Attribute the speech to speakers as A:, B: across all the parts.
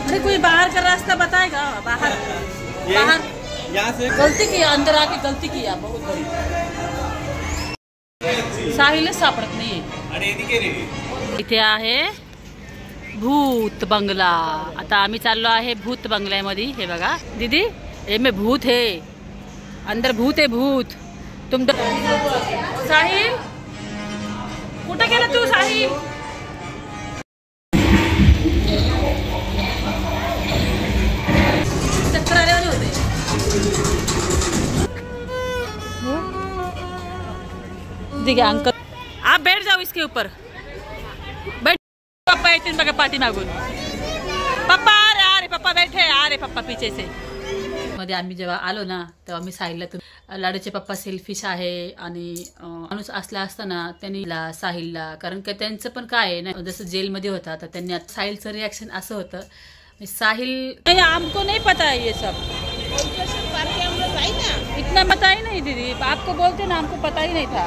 A: अरे कोई बाहर का रास्ता बताएगा? बाहर बाहर
B: यहाँ से
A: गलती किया, अंदर आके गलती किया बहुत बड़ी। साहिलच सापडत नाही। इथे आहे भूत बंगला। आता आम्ही चाललो आहे भूत बंगल्यामध्ये। हे बघा दीदी, हे में भूत है, अंदर भूत है भूत। तुम साहिल कुठे गेला तू? साहिल चक्कर आल्यावर होते। देखिए अंकल, आप बैठ जाओ इसके ऊपर, बैठ। पप्पा एक दिन बघा पाठी मागून। पप्पा अरे पप्पा बैठे, अरे पप्पा पीछे से। मध्ये आम्ही जेव्हा आलो ना तेव्हा मी साहिलला, लाडूचे पप्पा सेल्फिश आहे आणि माणूस असला असताना त्यांनी साहिलला, कारण की त्यांचं पण काय आहे ना, जसं जेलमध्ये होता तर त्यांनी साहिलचं रिॲक्शन असं होतं। साहिल नहीं, हमको नहीं पता है ये सब, इतना पता ही नहीं दीदी, आपको बोलते ना, हमको पता ही नहीं था।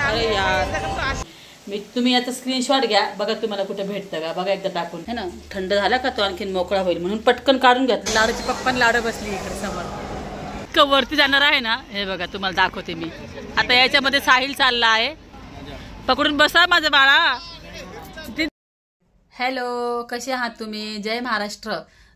A: अरे यार, मी तुम्ही याचा स्क्रीनशॉट घ्या बघा, तुम्हाला कुठे भेटतं का बघा एकदा टाकून, है ना। थंड झाला का तो आणखीन मोकळा होईल म्हणून पटकन काढून घेतलं। लाडूचे पप्पा लाडू बसली इकडे समोर, वरती जाणार आहे ना, हे बघा तुम्हाला दाखवते मी। आता याच्यामध्ये साहिल चालला आहे, पकडून बसा माझं बाळा। हॅलो, कसे आहात तुम्ही? जय महाराष्ट्र।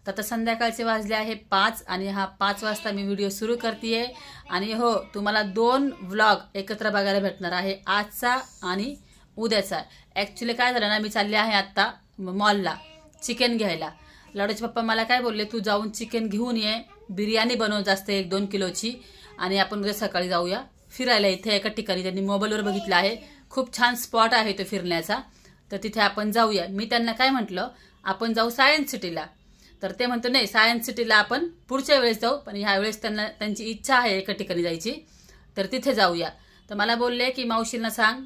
A: तर आता संध्याकाळचे वाजले आहे 5 आणि हा 5 वाजता मी व्हिडिओ सुरू करते। आणि हो, तुम्हाला 2 व्लॉग एकत्र बघायला भेटणार आहे, आजचा आणि उद्याचा। ॲक्च्युली काय झालं ना, मी चालले आहे आत्ता मॉलला चिकन घ्यायला। लाडूचे पप्पा मला काय बोलले, तू जाऊन चिकन घेऊन ये, बिर्याणी बनव जास्त 1-2 किलोची, आणि आपण उद्या सकाळी जाऊया फिरायला। इथे एका ठिकाणी त्यांनी मोबाईलवर बघितलं आहे, खूप छान स्पॉट आहे तो फिरण्याचा, तर तिथे आपण जाऊया। मी त्यांना काय म्हटलं, आपण जाऊ सायन्स सिटीला, तर ते म्हणतो नाही, सायन्स सिटीला आपण पुढच्या वेळेस जाऊ, पण ह्या वेळेस त्यांची इच्छा आहे एका ठिकाणी जायची, तर तिथे जाऊया। तर मला बोलले की मावशींना सांग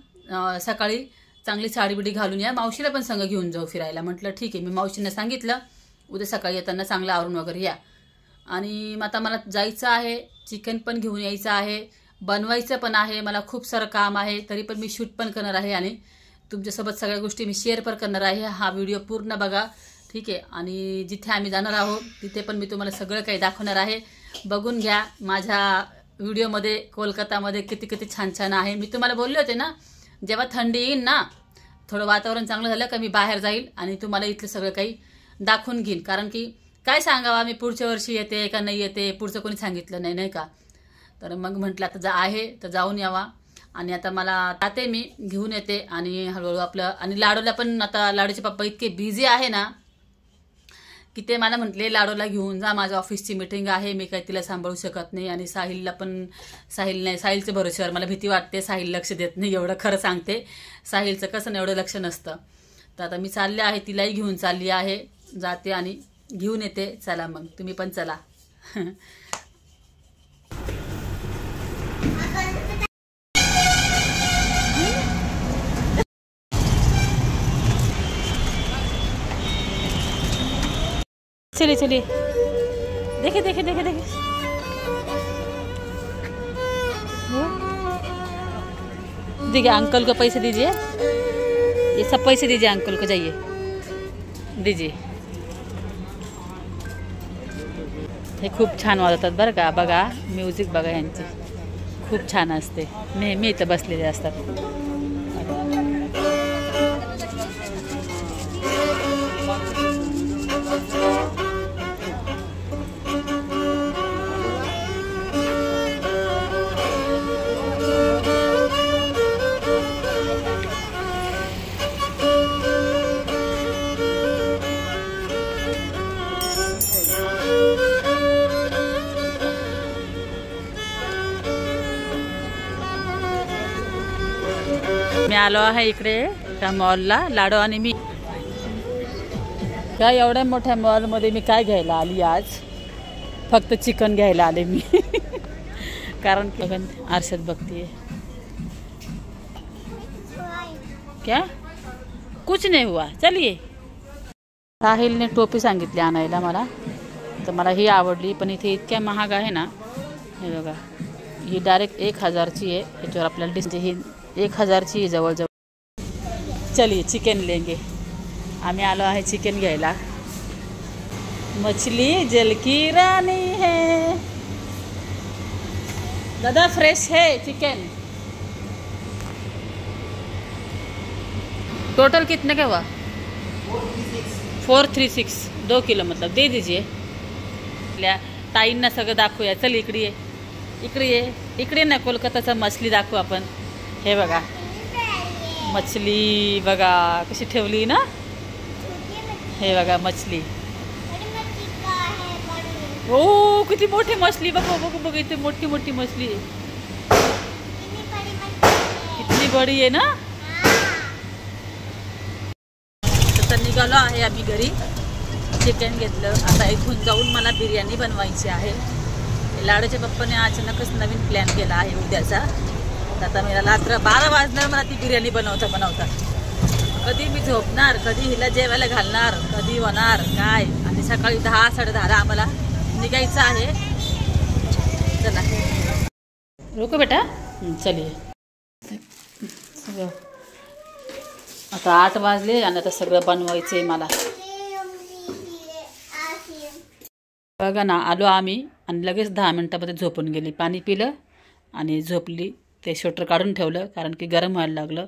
A: सकाळी चांगली साडी बिडी घालून या, मावशीला पण संग घेऊन जाऊ फिरायला। म्हटलं ठीक आहे, मी मावशींना सांगितलं उद्या सकाळी येताना चांगलं आवरून वगैरे या। आणि आता मला जायचं आहे, चिकन पण घेऊन यायचं आहे, बनवायचं पण आहे, मला खूप सारं काम आहे, तरी पण मी शूट पण करणार आहे आणि तुमच्यासोबत सगळ्या गोष्टी मी शेअर पण करणार आहे। हा व्हिडिओ पूर्ण बघा, ठीक आहे। आणि जिथे आम्ही जाणार आहोत तिथे पण मी तुम्हाला सगळं काही दाखवणार आहे, बघून घ्या। माझ्या व्हिडिओमध्ये कोलकातामध्ये किती किती छान छान आहे। मी तुम्हाला बोलले होते ना, जेव्हा थंडी येईल ना, थोडं वातावरण चांगलं झालं का मी बाहेर जाईल आणि तुम्हाला इथलं सगळं काही दाखवून घेईन, कारण की काय सांगावा, मी पुढच्या वर्षी येते का नाही येते पुढचं कोणी सांगितलं नाही, नाही का। तर मग म्हटलं आता आहे तर जाऊन यावा। आणि आता मला जाते, मी घेऊन येते आणि हळूहळू आपलं। आणि लाडूला पण आता, लाडूचे पप्पा इतके बिझी आहे ना की ते मला म्हटले लाडूला घेऊन जा, माझ्या ऑफिसची मीटिंग आहे, मी काही तिला सांभाळू शकत नाही। आणि साहिलला पण, साहिलचं भरोश्यावर मला भीती वाटते, साहिल लक्ष देत नाही, एवढं खरं सांगते। साहिलचं कसं एवढं लक्ष नसतं। तर आता मी चालले आहे, तिलाही घेऊन चालली आहे, जाते आणि घेऊन येते। चला मग तुम्ही पण चला। चलिए चलिए, देखे देखे देखे देखे, देखिए अंकल को पैसे दीजिए, ये सब पैसे दीजिए अंकल को, जाइए दीजिए। हे खूप छान वाजवतात बरं का, बघा म्युझिक बघा यांची खूप छान असते, नेहमी इथं बसलेले असतात। मी आलो आहे इकडे त्या मॉलला, लाडू आणि मी। काय एवढ्या मोठ्या मॉलमध्ये मी काय घ्यायला आली आज, फक्त चिकन घ्यायला आले मी। कारण की आरशात बघतीये, क्या कुछ नहीं हुआ, चलिए। साहिलने टोपी सांगितली आणायला मला, तर मला ही आवडली, पण इथे इतक्या महाग आहे ना, हे बघा ही डायरेक्ट 1000ची आहे, याच्यावर आपल्याला ही 1000ची जवळजवळ। चलिए चिकन लेंगे, आम्ही आलो आहे चिकन घ्यायला. मछली जल की रानी है. दादा फ्रेश है चिकन. टोटल कितने का हुआ? 436. 2 किलो मतलब दे दीजिए. ताईंना सगळं दाखवूया. चल इकडे ये, इकडे ये, इकडे ना. कोलकाताचा मछली दाखवू आपण. हे बघा मछली, बघा कशी ठेवली ना. हे बघा मछली. ओ किती मोठी मछली. बघ बघ बघ, इथे मोठी मोठी मछली आहे. कितनी बडी आहे ना. तर निघालो आहे आम्ही घरी. चिकन घेतलं. आता इथून जाऊन मला बिर्याणी बनवायची आहे. लाडूच्या पप्पाने अचानकच नवीन प्लॅन केला आहे उद्याचा. आता मला रात्र 12 वाजणार मला ती बिर्याणी बनवता. कधी मी झोपणार, कधी हिला जेवायला घालणार, कधी होणार काय. आणि सकाळी 10 साडे 10 आम्हाला निघायचं आहे. चला रुको बेटा. चलिए. आता 8 वाजले आणि आता सगळं बनवायचं आहे मला. बघा ना, आलो आम्ही आणि लगेच 10 मिनटामध्ये झोपून गेली. पाणी पिलं आणि झोपली. ते स्वेटर काढून ठेवलं कारण की गरम व्हायला लागलं.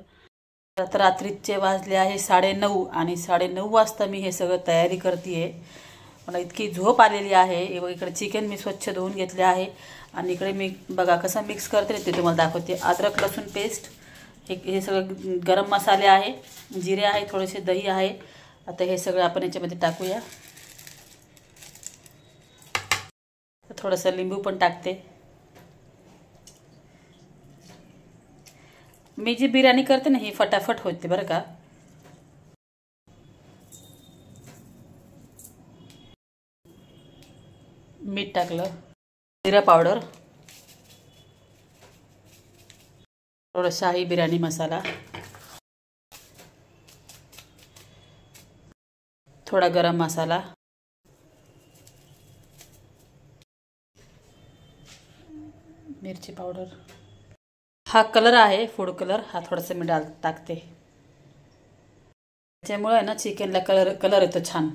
A: तर रात्रीचे वाजले आहे 9:30 आणि 9:30 वाजता मी हे सगळं तयारी करते. मला इतकी झोप आलेली आहे. इकडे चिकन मी स्वच्छ धुवून घेतले आहे आणि इकडे मी बघा कसं मिक्स करते ते तुम्हाला दाखवते. अद्रक लसूण पेस्ट, हे सगळं गरम मसाले आहे, जिरे आहे, थोडेसे दही आहे. आता हे सगळं आपण याच्यामध्ये टाकूया. थोडंसं लिंबू पण टाकते. मी जी बिर्याणी करते ना ही फटाफट होते बरं का. मीठ टाकलं, जिरा पावडर, थोडा शाही बिर्याणी मसाला, थोडा गरम मसाला, मिरची पावडर. हा कलर आहे फूड कलर. हा थोडासा मी टाकते. त्याच्यामुळे ना चिकनला कलर येतो छान.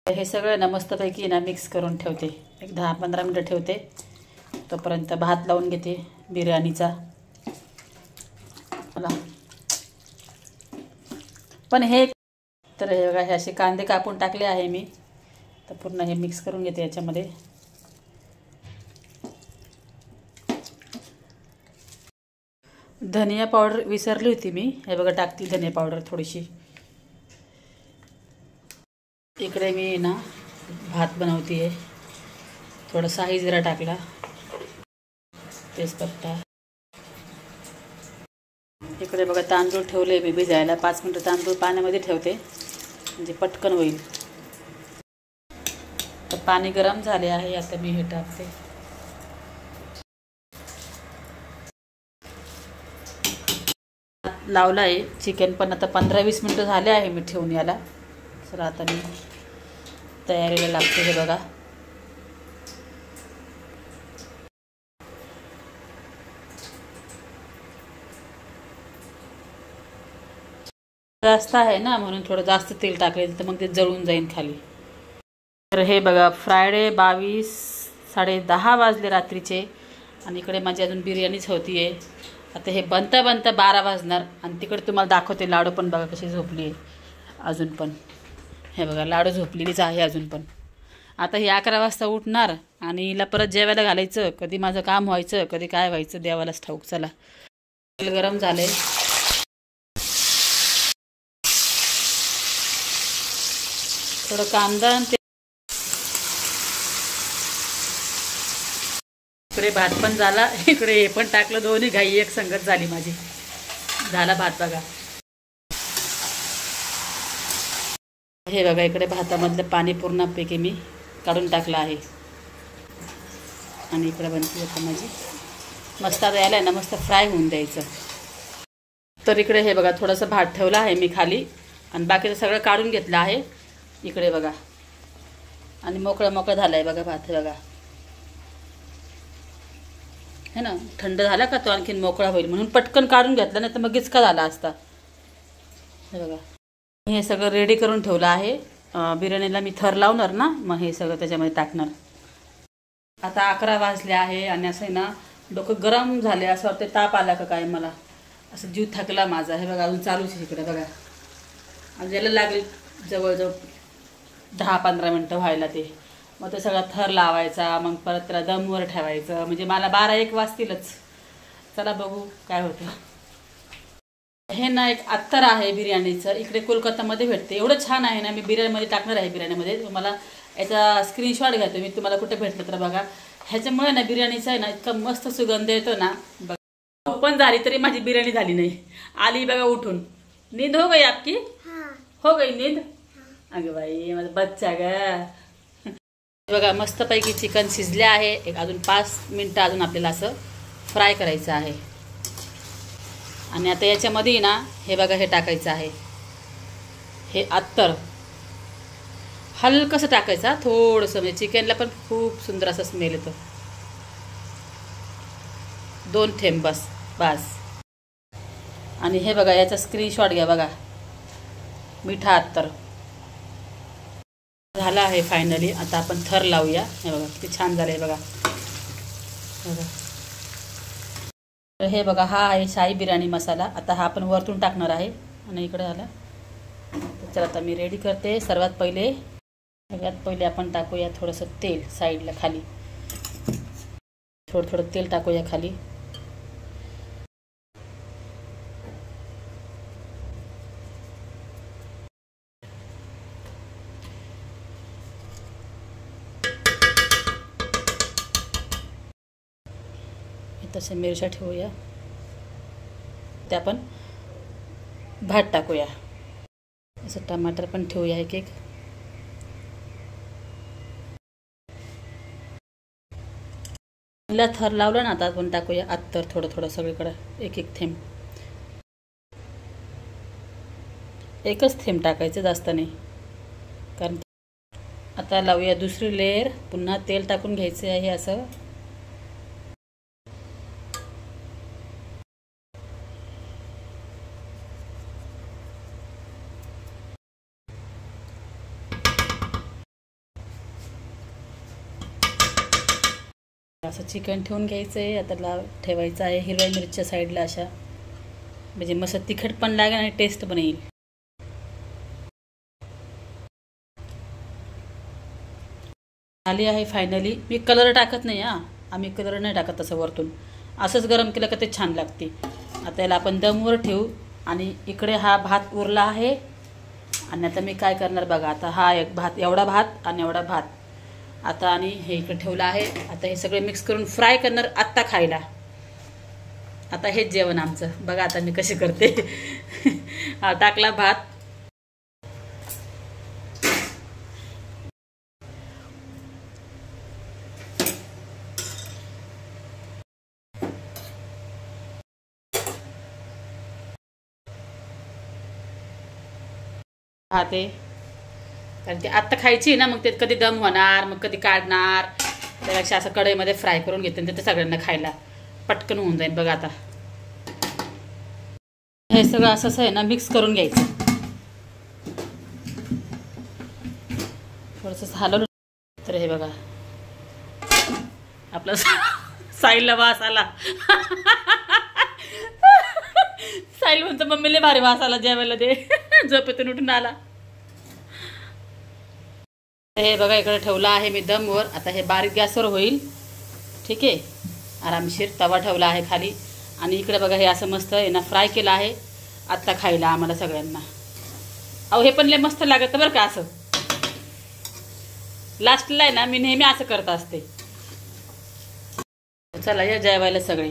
A: हे सगळं ना मस्तपैकी ना मिक्स करून ठेवते. एक 10-15 मिनटं ठेवते. तोपर्यंत भात लावून घेते बिर्याणीचा. मला पण हे तर हे बघा, हे असे कांदे कापून टाकले आहे मी. तर पूर्ण हे मिक्स करून घेते याच्यामध्ये. धनिया पावडर विसरली होती मी. हे बघा टाकते धनिया पावडर थोडीशी. इकडे मी ना भात बनवते आहे. थोडा शाही जिरा टाकला, तेजपत्ता. इकडे बघा तांदूळ ठेवले मी भिजायला. 5 मिनटं तांदूळ पाण्यामध्ये ठेवते म्हणजे पटकन होईल. तर पाणी गरम झाले आहे. आता मी हे टाकते. लावला आहे चिकन पण. आता 15-20 मिनटं झाले आहे मी ठेवून याला. तर आता मी तयारीला लागते. हे बघा जास्त आहे ना म्हणून थोडं जास्त तेल टाकले तर मग ते जळून जाईल खाली. तर हे बघा फ्रायडे 22 10:30 वाजले रात्रीचे आणि इकडे माझी अजून बिर्याणीच होती आहे. आता हे बनता 12 वाजणार आणि तिकडे तुम्हाला दाखवते लाडू पण बघा कशी झोपली आहे अजून पण. हे बघा लाडू झोपलेलीच आहे अजून पण. आता ही 11 वाजता उठणार आणि हिला परत जेवायला घालायचं. कधी माझं काम व्हायचं कधी काय व्हायचं देवालाच ठाऊक. चला तेल गरम झाले. थोडं कांदा आणि इकडे भात पण झाला. इकडे हे पण टाकलं. दोन्ही घाई एक संगत झाली माझी. झाला भात बघा. हे बघा इकडे भातामधलं पाणी पूर्णपैकी मी काढून टाकलं आहे आणि इकडे बनते आता माझी. मस्त आता यायला ना मस्त फ्राय होऊन द्यायचं. तर इकडे हे बघा थोडंसं भात ठेवलं आहे मी खाली आणि बाकीचं सगळं काढून घेतलं आहे. इकडे बघा आणि मोकळं झालं आहे बघा भात. हे बघा है ना, थंड झाला का तो आणखीन मोकळा होईल म्हणून पटकन काढून घेतला, नाही तर मग गिचका झाला असता. हे बघा, हे सगळं रेडी करून ठेवलं आहे. बिर्याणीला मी थर लावणार ना, मग हे सगळं त्याच्यामध्ये टाकणार. आता 11 वाजले आहे आणि असं आहे ना डोकं गरम झाले, असं वाटतं ताप आला का काय मला, असं जीव थकला माझा. हे बघा अजून चालूच आहे इकडे बघा, आणि याला लागले जवळजवळ 10-15 मिनटं व्हायला ते. मग ते सगळा थर लावायचा, मग परत त्याला दमवर ठेवायचं, म्हणजे मला 12-1 वाजतीलच. चला बघू काय होतं. हे ना एक अत्तर आहे बिर्याणीचं, इकडे कोलकातामध्ये भेटते. एवढं छान आहे ना, मी बिर्याणीमध्ये टाकणार आहे. बिर्याणीमध्ये तुम्हाला याचा स्क्रीनशॉट घ्या तुम्ही, तुम्हाला कुठे भेटलं तर बघा. ह्याच्यामुळे ना बिर्याणीचा आहे ना इतका मस्त सुगंध येतो ना. बघा पण झाली तरी माझी बिर्याणी झाली नाही. आली बघा उठून. नींद हो गई आपकी? हो गई नींद? अगं बाई माझा बच्चा ग. बघा मस्तपैकी चिकन शिजले आहे. एक अजून 5 मिनटं अजून आपल्याला असं फ्राय करायचं आहे. आणि आता याच्यामध्ये ना हे बघा हे टाकायचं आहे, हे अत्तर हलकंसं टाकायचं, थोडंसं, म्हणजे चिकनला पण खूप सुंदर असं स्मेल येतं. 2 थेंब बस बस. आणि हे बघा याचा स्क्रीनशॉट घ्या बघा, मिठा अत्तर झाला आहे फायनली. आता आपण थर लावूया. हे बघा किती छान झालं आहे बघा. हे बघा हा आहे शाही बिर्याणी मसाला. आता हा आपण वरतून टाकणार आहे. आणि इकडे आला तर चला आता मी रेडी करते. सर्वात पहिले आपण टाकूया थोडंसं तेल साईडला खाली, थोडं तेल टाकूया खाली. तसे मिरच्या ठेवूया. ते आपण भात टाकूया. असं टमाटर पण ठेवूया एक. थर लावलं ना, आता आपण टाकूया अत्तर थोडं सगळीकडे एक थेंब. एकच थेंब टाकायचं, जास्त नाही. कारण आता लावूया दुसरी लेयर. पुन्हा तेल टाकून घ्यायचं आहे असं. असं चिकन ठेवून घ्यायचं आहे. आता ठेवायचं आहे हिरव्या मिरच्या साईडला अशा, म्हणजे मस्त तिखट पण लागेल आणि टेस्ट पण येईल. आली आहे फायनली. मी कलर टाकत नाही आम्ही कलर नाही टाकत तसं वरतून. असंच गरम केलं का ते छान लागते. आता याला आपण दमवर ठेवू. आणि इकडे हा भात उरला आहे. आणि आता मी काय करणार बघा, आता हा एक भात, एवढा भात आणि एवढा भात आता, आणि हे इकडे ठेवलं आहे. आता हे सगळे मिक्स करून फ्राय करणार आत्ता खायला. आता हेच जेवण आमचं. बघा आता मी कशी करते. हा टाकला भात. ते कारण ते आत्ता खायची ना, मग ते कधी दम होणार, मग कधी काढणार. त्यापेक्षा असं कढईमध्ये फ्राय करून घेते ते सगळ्यांना खायला पटकन होऊन जाईल. बघा आता हे सगळं असं आहे ना मिक्स करून घ्यायचं. थोडंसं हलवलं तर हे बघा आपलं साईला वास आला. साईल म्हणतो मम्मीला भारी वास आला जेवायला दे. झोपेतून उठून आला. हे बघा इकडे ठेवला आहे मी दमवर. आता हे बारीक गॅसवर होईल. ठीक आहे, आरामशीर तवा ठेवला आहे खाली. आणि इकडे बघा हे असं मस्त आहे ना फ्राय केलं आहे आत्ता खायला आम्हाला सगळ्यांना. अहो हे पण लय मस्त लागतं बरं का. असं लास्टला आहे ना मी नेहमी असं करत असते. चला या जेवायला सगळे.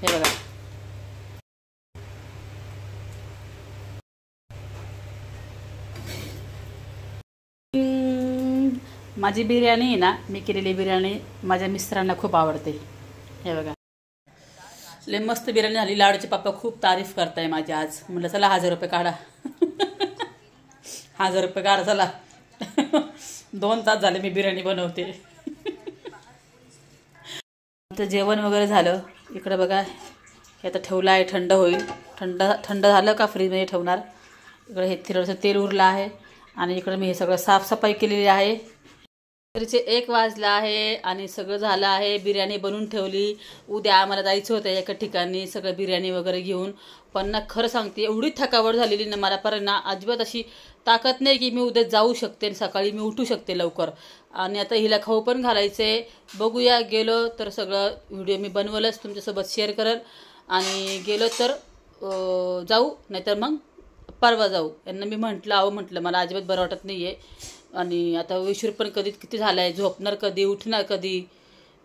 A: हे बघा माझी बिर्याणी आहे ना, मी केलेली बिर्याणी माझ्या मिस्टरांना खूप आवडते. हे बघा लय मस्त बिर्याणी झाली. लाडूचे पप्पा खूप तारीफ करताय माझी आज. म्हटलं चला 1000 रुपये काढा. 1000 रुपये काढा चला. 2 तास झाले मी बिर्याणी बनवते. तर जेवण वगैरे झालं. इकडे बघा हे आता ठेवलं आहे, थंड होईल. थंड झालं का फ्रीजमध्ये ठेवणार. इकडे हे थोडंसं तेल उरलं आहे आणि इकडे मी हे सगळं साफसफाई केलेली आहे. रात्रीचे 1 वाजला आहे आणि सगळं झालं आहे. बिर्याणी बनवून ठेवली. उद्या आम्हाला जायचं होतं एका ठिकाणी सगळं बिर्याणी वगैरे घेऊन. पण ना खरं सांगते एवढी थकावट झालेली ना मला, पर ना अजिबात अशी ताकद नाही की मी उद्या जाऊ शकते आणि सकाळी मी उठू शकते लवकर. आणि आता हिला खाऊ पण घालायचं आहे. बघूया, गेलो तर सगळं व्हिडिओ मी बनवलंच तुमच्यासोबत शेअर करेल. आणि गेलो तर जाऊ, नाहीतर मग परवा जाऊ. यांना मी म्हटलं मला अजिबात बरं वाटत नाही आहे. आणि आता विषूर पण किती झाला आहे, झोपणार कधी, उठणार कधी.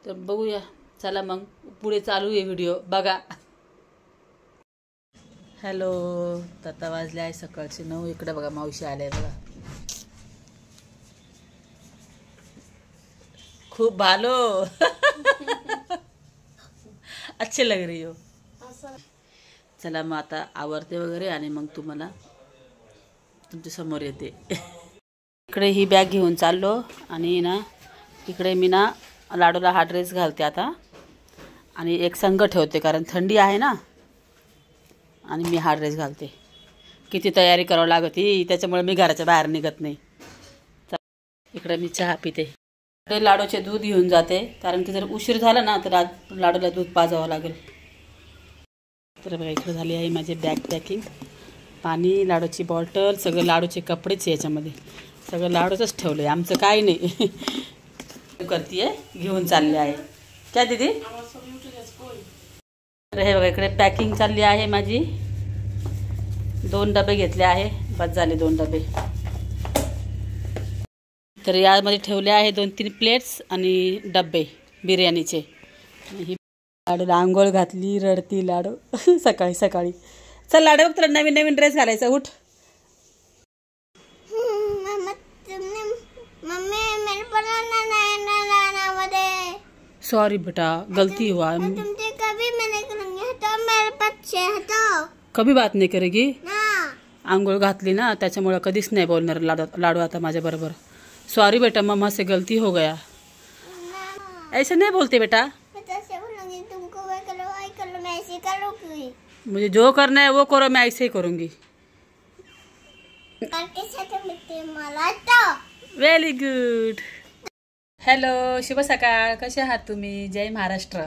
A: तर बघूया, चला मग पुढे चालू आहे व्हिडिओ बघा. हॅलो, आता वाजले आहे सकाळचे 9. इकडे बघा मावशी आले बघा. खूप भालो अच्छे लग रही हो. चला मग आता आवरते वगैरे आणि मग तुम्हाला तुमच्या समोर येते. इकडे ही बॅग घेऊन चाललो आणि ना इकडे मी ना लाडूला हा ड्रेस घालते आता आणि एक संग ठेवते कारण थंडी आहे ना. आणि मी हा ड्रेस घालते. किती तयारी करावं लागते, त्याच्यामुळे मी घराच्या बाहेर निघत नाही. इकडे मी चहा पिते. इकडे लाडूचे दूध घेऊन जाते कारण की जर उशीर झाला ना तर लाडूला दूध पाजावं लागेल. तर बघा इकडे झाली आहे माझी बॅग पॅकिंग. पाणी, लाडूची बॉटल, सगळं लाडूचे कपडेच याच्यामध्ये, सगळं लाडूचंच ठेवलं आहे. आमचं काही नाही करते घेऊन चालले आहे. क्या दीदी? तर हे बघा इकडे पॅकिंग चालली आहे माझी. 2 डबे घेतले आहे, बस झाले 2 डबे. तर यामध्ये ठेवले आहे 2-3 प्लेट्स आणि डबे बिर्याणीचे. ही लाडूला आंघोळ घातली, रडती लाडू सकाळी सकाळी. चल लाडू, तुला नवीन नवीन ड्रेस घालायचा, उठ. सॉरी बेटा, गलती हुआ. कभी बात नाही करेगी. आंघोळ घातली ना त्याच्यामुळे कधीच नाही बोलणार लाडू आता माझ्या बरोबर. सॉरी बेटा, मम्मा से गलती हो गया. ऐसे नहीं बोलते बेटा. मुझे जो करना है वो करो, मैं ऐसे ही करूँगी. Very good. हॅलो, शुभ सकाळ. कसे आहात तुम्ही? जय महाराष्ट्र.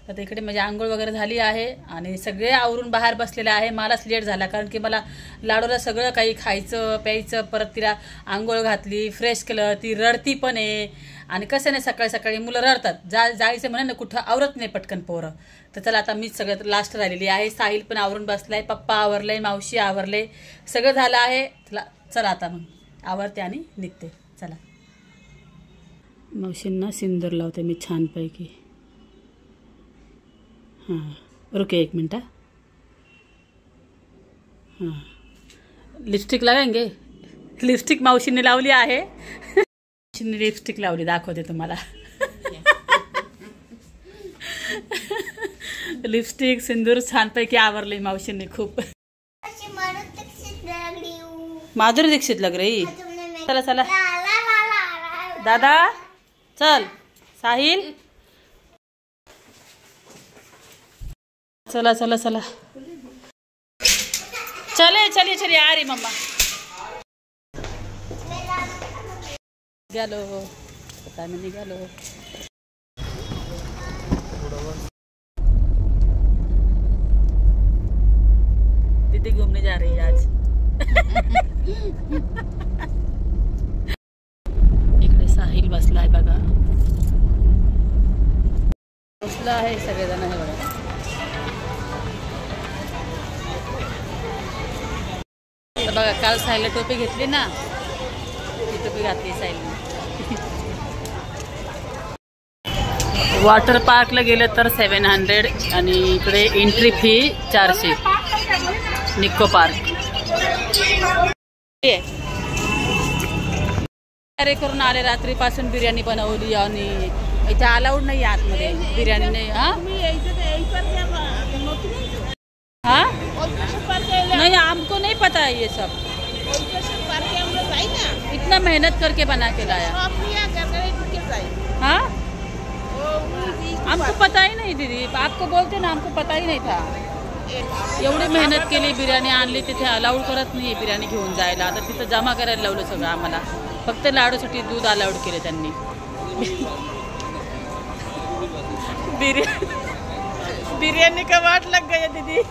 A: तर इकडे माझी आंघोळ वगैरे झाली आहे आणि सगळे आवरून बाहेर बसलेले आहे. मलाच लेट झाला कारण की मला लाडूला सगळं काही खायचं प्यायचं, परत तिला आंघोळ घातली, फ्रेश केलं. ती रडती पण आहे आणि कसं नाही सकाळी सकाळी मुलं रडतात. जायचं म्हणा ना कुठं आवरत नाही पटकन पोरं. तर चला आता मीच सगळ्यात लास्ट राहिलेली आहे. साहिल पण आवरून बसलाय, पप्पा आवरले, मावशी आवरले, सगळं झालं आहे. चला आता मग आवरते आणि निघते. चला. मावशींना सिंदूर लावते मी छानपैकी. हां, रुके 1 मिनट. हां, लिपस्टिक लगाएंगे. लिपस्टिक मावशीने लावली आहे. मावशीने लिपस्टिक लावली, दाखवते तुम्हाला. लिपस्टिक सिंदूर छानपैकी आवरली मावशीने खूप. माधुरी दीक्षित लग रही. चला चला दादा, चल. साहिल, चला चला चला. चलिए चलिए आ रही मम्मा. गेलो पता नहीं गेलो. दीदी घूमने जा रही है आज. इकडे साहिल बसला आहे बघा. बसला आहे सगळेजण आहे बघा. बघा काल साहिलला टोपी घेतली ना, ती टोपी घातली साहिलने. वॉटर पार्कला गेलं तर 700 आणि इकडे एंट्री फी 400. निको पार्क तयारी करून आले. रात्रीपासून बिर्याणी बनवली आणि इथे अलाउड नाही आतमध्ये बिर्याणी नाही. हाँ नहीं, हमको नहीं पता है ये सब. इतना मेहनत करके बना के लाया. हाँ हमको पता ही नहीं दीदी, आपको बोलते ना, हमको पता ही नहीं था. एवढी मेहनत केली, बिर्याणी आणली, तिथे अलाउड करत नाही बिर्याणी घेऊन जायला. आता तिथं जमा करायला लावलं सगळं आम्हाला. फक्त लाडूसाठी दूध अलाउड केले त्यांनी. बिर्याणी का वाट लग गई दीदी.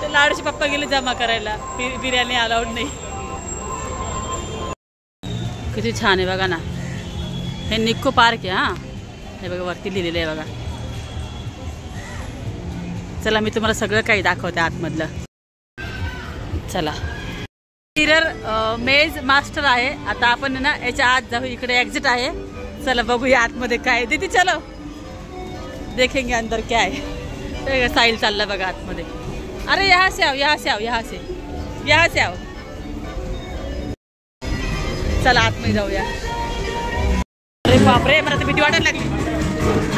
A: ते लाडूचे पप्पा गेले जमा करायला, बिर्याणी अलाउड नाही. किती छान आहे बघा ना. हे निक्को पार्क आहे. हां, हे बघा वरती लिहिलेलं आहे बघा. चला मी तुम्हाला सगळं काही दाखवते आतमधलं. चला, मिरर मेज मास्टर आहे. आता आपण ना याच्या आत जाऊ. इकडे एक्झिट आहे. चला बघूया आतमध्ये काय. दीदी चलो देखेंगे अंदर क्या है. साहिल चालला बघा आतमध्ये. अरे यहाँ से आओ, यहाँ से आओ, यहाँ से, यहाँ से आओ. चला आतमध्ये जाऊया. अरे बापरे, मला तर भीती वाटायला लागली.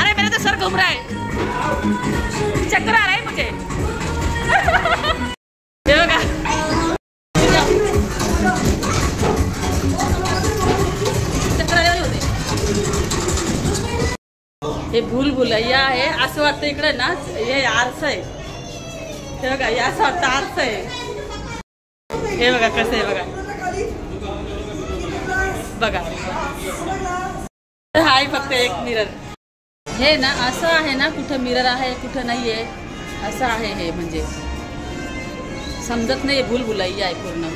A: अरे मेरा तो सर घूम रहा है, चक्कर आ रहा है मुझे. हे बघा, चक्कर आले होते. हे भूलभुलैया आहे. असं वाटतं इकडे ना हे आरसा आहे. हे बघा, हे असं वाटतं आरसा आहे. हे बघा कसं आहे बघा. बघा, हाय फक्त एक मिरर. हे ना असं आहे ना, कुठं मिरर आहे कुठं नाही आहे असं आहे. हे म्हणजे समजत नाही. भूलभुलैया आहे पूर्ण,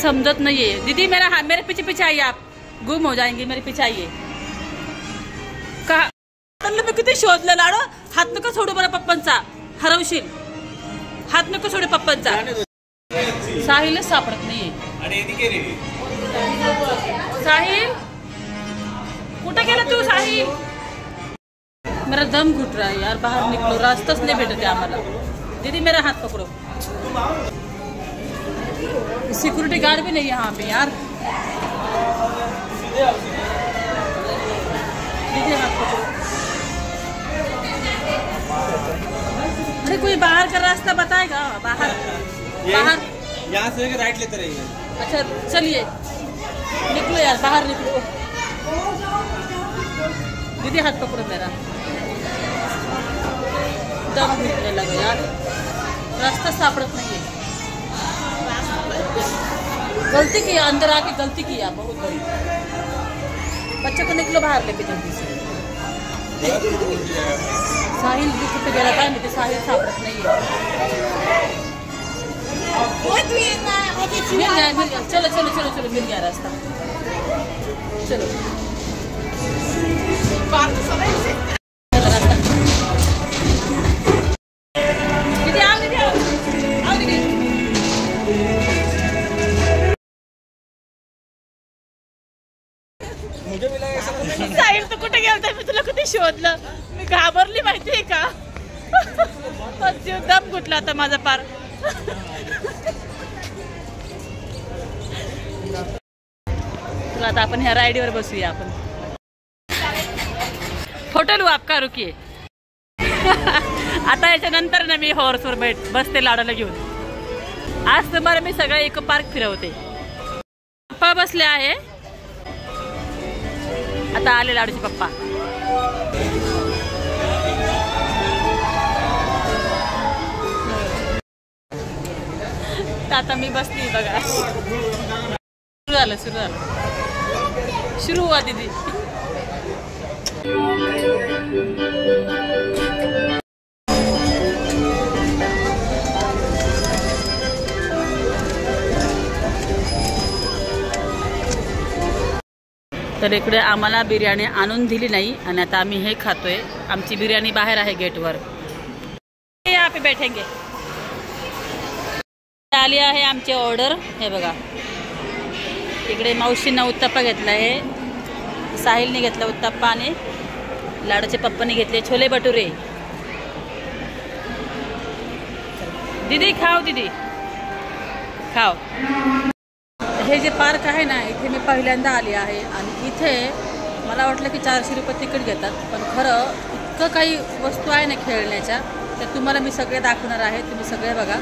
A: समजत नहीं है. दीदी मेरे पीछे पीछे आइए, आप गुम हो जाएंगे. मेरे पीछे आइए. कहा मी किती शोधलं लाडो. हात नको सोडू बरं पप्पांचा, हरवशील. हात नको सोडू पप्पांचा. साहिलच सापडत नाहीये. साहिल कुठं गेला तू साहिल. मेरा दम घुट रहा है यार, बाहर निकलो, रास्ताच नहीं भेटते आम्हाला. दीदी मेरा हाथ पकड़ो. सिक्योरिटी गार्ड भी नहीं यहाँ पे यार. दीदी हाथ पकड़ो. अरे कोई बाहर का रास्ता बताएगा. बाहर बाहर
B: यहाँ से राइट लेते रहिए.
A: अच्छा चलिए निकलो यार, बाहर निकलो. दीदी हाथ पकड़ो मेरा. दम घुटने लगा यार, रास्ता सापड़त नहीं है. गलती किया, अंदर आके गलती किया बहुत बड़ी. बच्चे को निकलो बाहर लेके जल्दी से. साहिल भी कुछ गया था, नहीं तो साहिल सापड़त नहीं है. मिल गया. चलो चलो चलो चलो, मिल गया रास्ता. चलो दीदी आओ, दीदी आओ, आओ दीदी.
B: मुझे भी लगा
A: साहिल तू कुठे गेलता. मी तुला किती शोधलं. मी घाबरली माहितीये का. जीव दम घुटला होता माझा पार. चला आता आपण ह्या राईडीवर बसूया. आपण फोटो लू आपका, रुकिये. आता याच्यानंतर ना मी हॉर्सवर बसते लाडाला घेऊन. आज तुम्हाला मी सगळं इको पार्क फिरवते. पप्पा बसले आहे. आता आले लाडूचे पप्पा. आता मी बसली बघा. सुरू झालं, सुरू झालं. शुरू हुआ दीदी. तर इकडे आम्हाला बिर्याणी आणून दिली नाही आणि आता आम्ही हे खातोय. आमची बिर्याणी बाहेर आहे गेटवर. यहाँ पे बैठेंगे. आली आहे आमची ऑर्डर. हे बघा, इकडे मावशींना उत्तप्पा घेतला आहे. साहिलने घेतला उत्तप्पा आणि लाडूचे पप्पाने घेतले छोले भटुरे. दीदी खाओ, दीदी खाओ. हे जे पार्क आहे ना, इथे मी पहिल्यांदा आली आहे आणि इथे मला वाटलं की 400 रुपये तिकीट घेतात, पण खरं इतकं काही वस्तू आहे ना खेळण्याच्या, त्या तुम्हाला मी सगळे दाखवणार आहे. तुम्ही सगळे बघा,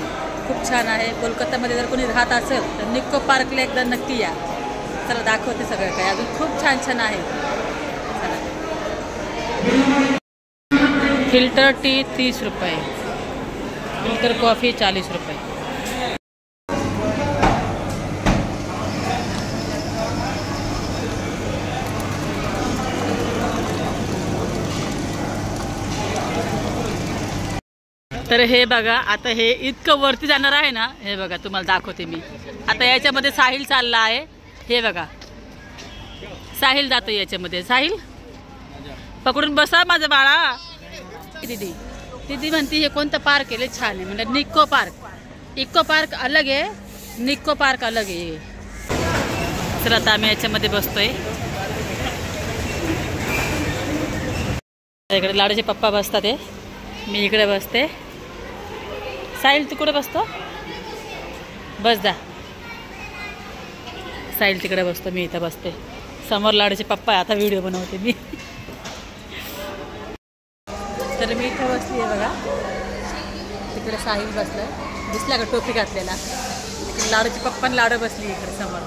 A: खूप छान आहे. कोलकातामध्ये जर कोणी राहत असेल तर निक्को पार्कला एकदा नक्की या. चला दाखवते सगळं काय, अजून खूप छान छान आहे. चला. फिल्टर टी 30 रुपये, फिल्टर कॉफी 40 रुपये. तर हे बघा, आता हे इतकं वरती जाणार आहे ना, हे बघा तुम्हाला दाखवते मी. आता याच्यामध्ये साहिल चालला आहे. हे बघा साहिल जातो याच्यामध्ये. साहिल पकडून बसा माझं बाळा. दीदी दीदी म्हणती हे कोणतं पार्क केले छान आहे, म्हणजे निक्को पार्क. इको पार्क अलग आहे, निक्को पार्क अलग आहे. तर आता आम्ही याच्यामध्ये बसतोय. इकडे लाडूचे पप्पा बसतात, मी इकडे बसते. साहिल तू कुठे बसतो? बस जा. साहिल तिकडे बसतो, मी इथं बसते. समोर लाडूचे पप्पा. आता व्हिडिओ बनवते मी. तर मी इथं बसली आहे बघा. तिकडे साहिल बसलाय, दिसला का टोपी घातलेला. तिकडे लाडूचे पप्पा आणि लाडू बसली इकडे समोर.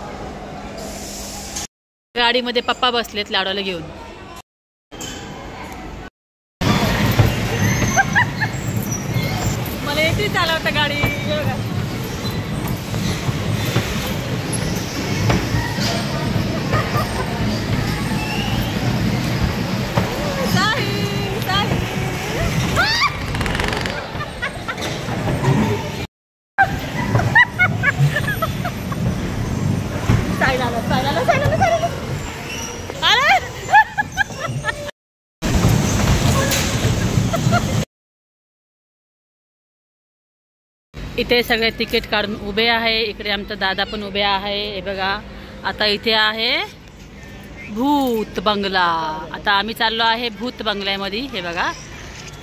A: गाडीमध्ये पप्पा बसलेत लाडूला घेऊन. मला येते चालवता गाडी. इथे सगळे तिकीट काढून उभे आहे. इकडे आमचा दादा पण उभे आहे. हे बघा, आता इथे आहे भूत बंगला. आता आम्ही चाललो आहे भूत बंगल्यामध्ये. हे बघा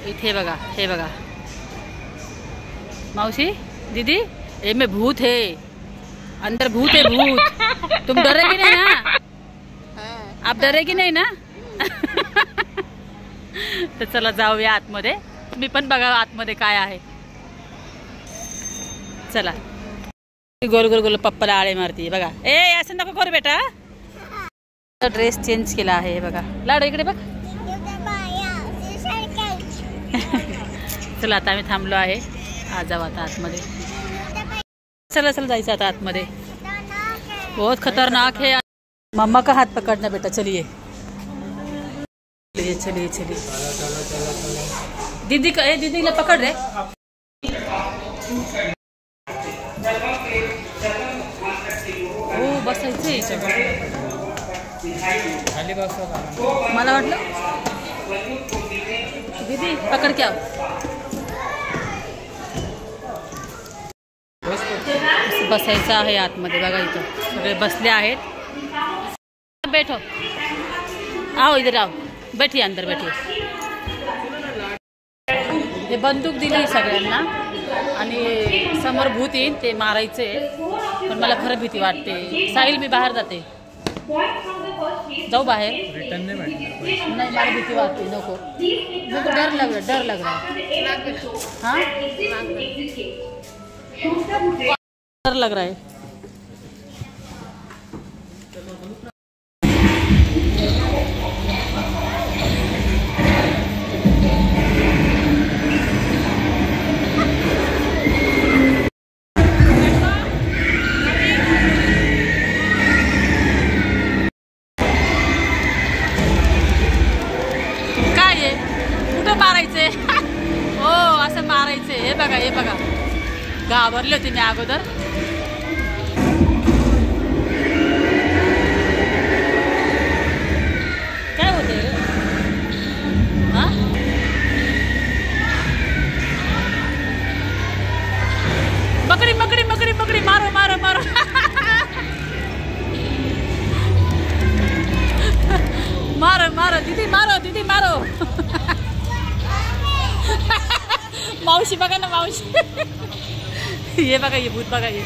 A: इथे बघा, हे बघा मावशी दीदी, ये में भूत है, अंदर भूत है, भूत. तुम डरेगी नहीं ना? आप डरेगी नहीं ना? तर चला जाऊया आतमध्ये. तुम्ही पण बघा आतमध्ये काय आहे. चला. गोल गोल गोल पप्पाला आळे मारती बघा. ए असं नको करू बेटा. ड्रेस चेंज केला आहे बघा. लाडू इकडे बघ. चला आता आम्ही थांबलो आहे. आज जाऊ आता आतमध्ये. चला चला जायचं आता आतमध्ये. बहुत खतरनाक है. मम्मा का हाथ पकड़ना बेटा. चलिए चलिए चलिए चलिए. दीदी का दीदी पकड़ रे. बसायचं मला वाटलं. दीदी पकड क्या. बसायचं आहे आतमध्ये बघा. इथं सगळे बसले आहेत. बैठो, आओ इधर आओ, बैठिए अंदर बैठिए. हे बंदूक दिली सगळ्यांना आणि समोर भूत येईल ते मारायचे. पण मला खरं भीती वाटते. साहिल मी बाहेर जाते. जाऊ बाहेर. रिटर्न नाही, मला भीती वाटते. नको, मुझे डर लग रहा है. हाँ डर लग रहा है. मारायचे हो, असं मारायचे. हे बघा, हे बघा, घाबरले होते मी अगोदर. काय होते हा? मकडी मकडी मकडी मकडी. मारो मारो मारो. मारो मारो दीदी, मारो दीदी, मारो. मावशी बघा ना, मावशी. ये बघा, ये भूत बघा. ये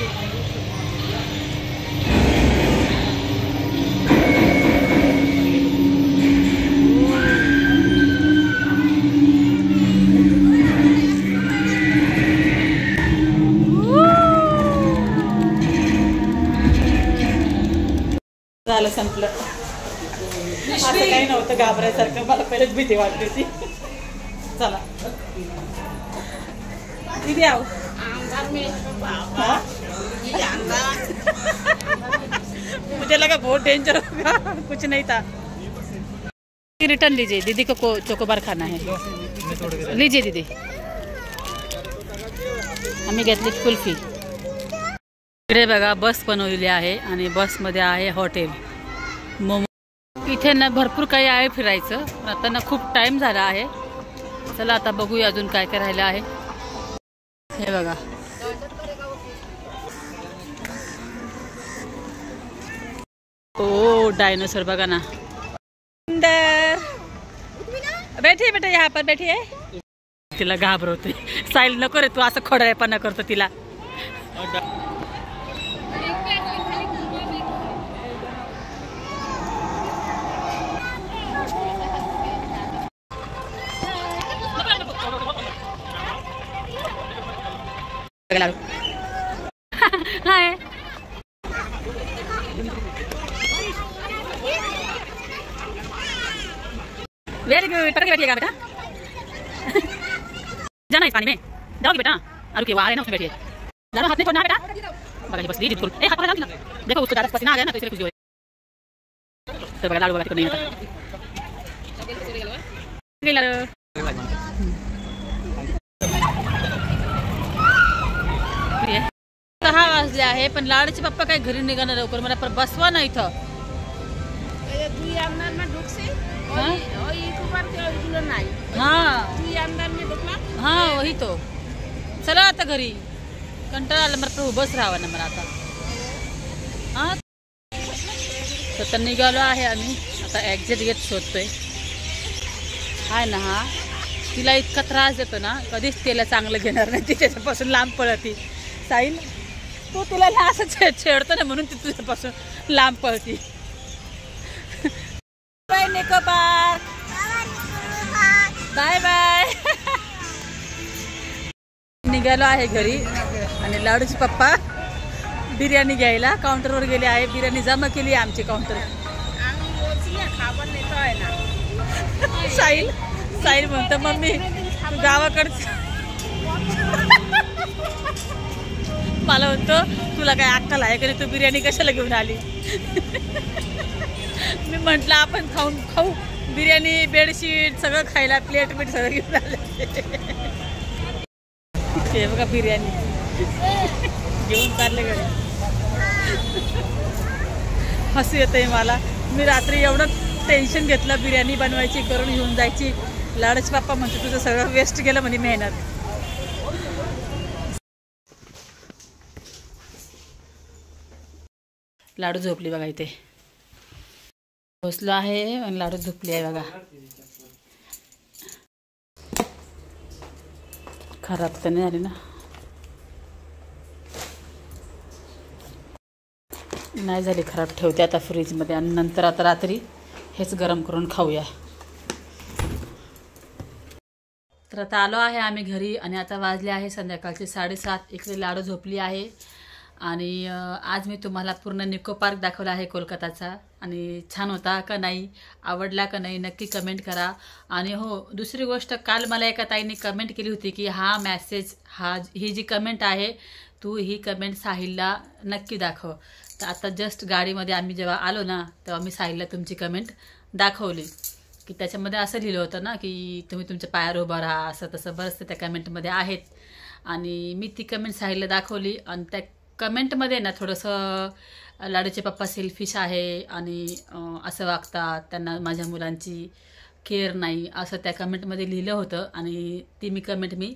A: झालं संपलं. असं काही नव्हतं घाबरायसारखं, मला पहिलेच भीती वाटली होती. चला दीदी आओ. मुझे लगा बहुत डेंजर होगा, कुछ नहीं था. रिटर्न लीजिए, दीदी को चोकोबार खाना है. लीजिए दीदी. आम्ही घेतली कुल्फी. इकडे बघा बस बनवलेली आहे आणि बसमध्ये आहे हॉटेल मोमो. इथे ना भरपूर काही आहे फिरायचं, पण आता ना खूप टाइम झाला आहे. चला आता बघूया अजून काय काय राहिलं आहे. हे बघा ओ डायनोसर बघा ना. सुंदर. बैठिए बेटा, यहाँ पर बैठिए. तिला घाबरवते. साहिल नको रे, तू असं खोडायपणा करतो तिला. हाय. Very good. पकड़ के बैठिएगा बेटा. जाना इस पानी में, जाओगे बेटा. रुकिए, वो आ रहे ना, उसमें बैठिए. ज्यादा हाथ नहीं छोड़ना बेटा. बगल बस लीजिए बिल्कुल. हाथ पर लगा. देखो उसको ज्यादा पसीना आ गया ना, तो इसलिए कुछ जो है तो बगल लाडू वगैरह को नहीं आता. सहा वाजले आहे, पण लाडचे पप्पा काही घरी निघाणार लवकर. मला पर बसवा ना इथं. हाँ वही तो. चला आता घरी, कंटाळा आला मला. उभंच राहावं ना मला आता. हा तर निघालो आहे आम्ही आता. एक्झॅक्ट येत शोधतोय. हाय ना हा, तिला इतका त्रास देतो ना, कधीच तिला चांगलं घेणार नाही. ती त्याच्यापासून लांब पळती. साहिल तू तिला ना असं छेडतो ना, म्हणून ती तुझ्यापासून लांब पळती. बाय निको पार्क. Bye bye. निघालो आहे घरी आणि लाडूचे पप्पा बिर्याणी घ्यायला काउंटरवर गेले आहे. बिर्याणी जमा केली आहे आमची काउंटर. साहिल म्हणतो मम्मी तू गावाकडचं. मला म्हणतो तुला काय अक्कल आहे का, तू बिर्याणी कशाला घेऊन आली. मी म्हटलं आपण खाऊ बिर्याणी, बेडशीट सगळं खायला, प्लेट बीट सगळं घेऊन आले. ते बघा बिर्याणी घेऊन चालले घरी. हसू येतंय मला. मी रात्री एवढं टेन्शन घेतलं बिर्याणी बनवायची, करून घेऊन जायची. लाडच पप्पा म्हणतो तुझं सगळं वेस्ट गेलं म्हणे मेहनत. लाडू झोपली बघा इथे. बसलो आहे आणि लाडू झोपली आहे बघा. खराब तर नाही झाली ना. नाही झाली खराब. ठेवते आता फ्रीजमध्ये आणि नंतर आता रात्री हेच गरम करून खाऊया. तर आता आलो आहे आम्ही घरी आणि आता वाजले आहे संध्याकाळचे 7:30. इकडे लाडू झोपली आहे आणि आज मी तुम्हाला पूर्ण निको पार्क दाखवला आहे कोलकाताचा. आणि छान होता का नाही, आवडला का नाही, नक्की कमेंट करा. आणि हो दुसरी गोष्ट, काल मला एका ताईने कमेंट केली होती की ही जी कमेंट आहे तू ही कमेंट साहिलला नक्की दाखव. तर आता जस्ट गाडीमध्ये आम्ही जेव्हा आलो ना, तेव्हा मी साहिलला तुमची कमेंट दाखवली की त्याच्यामध्ये असं लिहिलं होतं ना की तुम्ही तुमच्या पायावर उभं राहा, असं तसं बरंच त्या कमेंटमध्ये आहेत. आणि मी ती कमेंट साहिलला दाखवली आणि त्या कमेंटमध्ये ना थोडंसं लाडूचे पप्पा सेल्फिश आहे आणि असं वागतात, त्यांना माझ्या मुलांची केअर नाही, असं त्या कमेंटमध्ये लिहिलं होतं. आणि ती कमेंट मी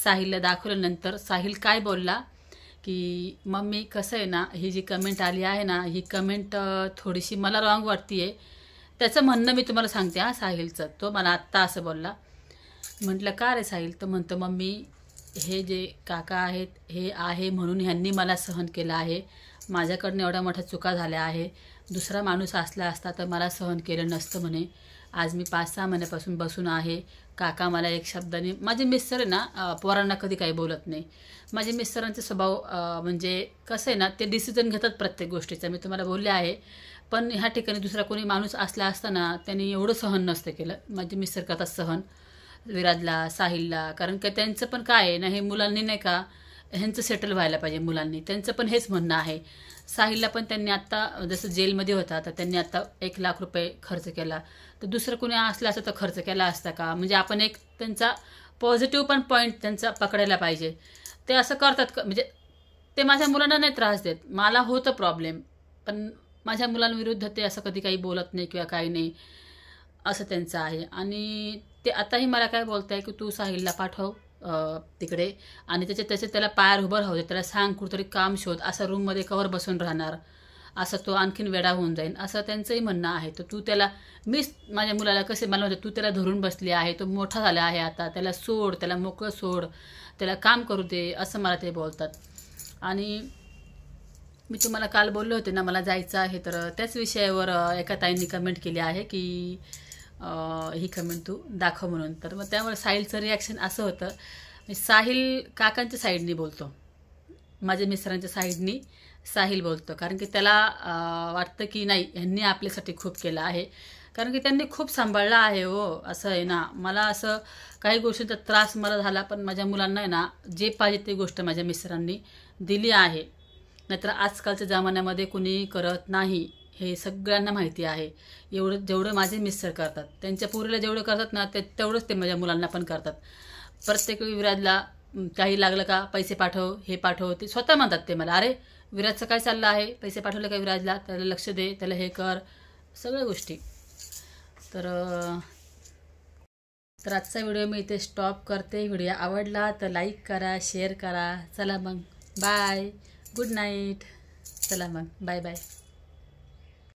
A: साहिलला दाखवल्यानंतर साहिल काय बोलला की मम्मी कसं आहे ना, ही जी कमेंट आली आहे ना, ही कमेंट थोडीशी मला रॉंग वाटते आहे. त्याचं म्हणणं मी तुम्हाला सांगते हा साहिलचं. तो मला आत्ता असं बोलला. म्हटलं का रे साहिल? तर म्हणतो मम्मी हे जे काका आहेत हे आहे म्हणून ह्यांनी मला सहन केलं आहे. माझ्याकडनं एवढ्या मोठ्या चुका झाल्या आहे. दुसरा माणूस असला असता तर मला सहन केलं नसतं म्हणे. आज मी 5-6 महिन्यापासून बसून आहे. काका मला एक शब्दाने, माझे मिस्टर आहे ना पोरांना कधी काही बोलत नाही. माझे मिस्टरांचे स्वभाव म्हणजे कसं आहे ना, ते डिसिजन घेतात प्रत्येक गोष्टीचा. मी तुम्हाला बोलले आहे पण ह्या ठिकाणी दुसरा कोणी माणूस असला असताना त्यांनी एवढं सहन नसतं केलं. माझे मिस्टर करतात सहन विराजला, साहिलला, कारण का त्यांचं पण काय आहे ना, हे मुलांनी नाही का ह्यांचं सेटल व्हायला पाहिजे मुलांनी, त्यांचं पण हेच म्हणणं आहे. साहिलला पण त्यांनी आत्ता जसं जेलमध्ये होता तर त्यांनी आत्ता 1 लाख रुपये खर्च केला, तर दुसरं कोणी असलं असतं तर खर्च केला असता का? म्हणजे आपण एक त्यांचा पॉझिटिव्ह पण पॉईंट त्यांचा पकडायला पाहिजे. ते असं करतात म्हणजे ते माझ्या मुलांना नाही त्रास देत, मला होतं प्रॉब्लेम, पण माझ्या मुलांविरुद्ध ते असं कधी काही बोलत नाही किंवा काही नाही, असं त्यांचं आहे. आणि ते आताही मला काय बोलत आहे की तू साहिलला पाठव तिकडे आणि त्याला पायावर उभं राहू दे, त्याला सांग कुठेतरी काम शोध, असं रूममध्ये कवर बसून राहणार असं तो आणखीन वेडा होऊन जाईल, असं त्यांचंही म्हणणं आहे. तर तू त्याला, मीच माझ्या मुलाला कसे मला म्हणते तू त्याला धरून बसली आहे, तो मोठा झाला आहे आता, त्याला सोड, त्याला मोकळं सोड, त्याला काम करू दे, असं मला ते बोलतात. आणि मी तुम्हाला काल बोलले होते ना मला जायचं आहे, तर त्याच विषयावर एका ताईंनी कमेंट केली आहे की ही कमेंट तू दाखव म्हणून. तर मग त्यामुळे साहिलचं रिॲक्शन असं होतं, साहिल काकांच्या साईडनी बोलतो, माझ्या मिस्टरांच्या साईडनी साहिल बोलतो, कारण की त्याला वाटतं की नाही ह्यांनी आपल्यासाठी खूप केलं आहे, कारण की त्यांनी खूप सांभाळलं आहे. हो असं आहे ना, मला असं काही गोष्टींचा त्रास मला झाला, पण माझ्या मुलांना आहे ना जे पाहिजे ते गोष्ट माझ्या मिस्टरांनी दिली आहे. नाहीतर आजकालच्या जमान्यामध्ये कुणी करत नाही, हे सगळ्यांना माहिती आहे. जेवढं माझे मिस्टर करतात, त्यांच्या पोरीला जेवढं करतात ना तेवढंच ते माझ्या मुलांना पण करतात. प्रत्येक विराजला काही लागलं का पैसे पाठव, हे पाठव, ते स्वतः म्हणतात ते मला, अरे विराजचं काय चाललं आहे, पैसे पाठवले का विराजला, त्याला लक्ष दे, त्याला हे कर, सगळ्या गोष्टी. तर आजचा व्हिडिओ मी इथे स्टॉप करते. व्हिडिओ आवडला तर लाईक करा, शेअर करा. चला मग बाय, गुड नाईट. चला मग बाय बाय.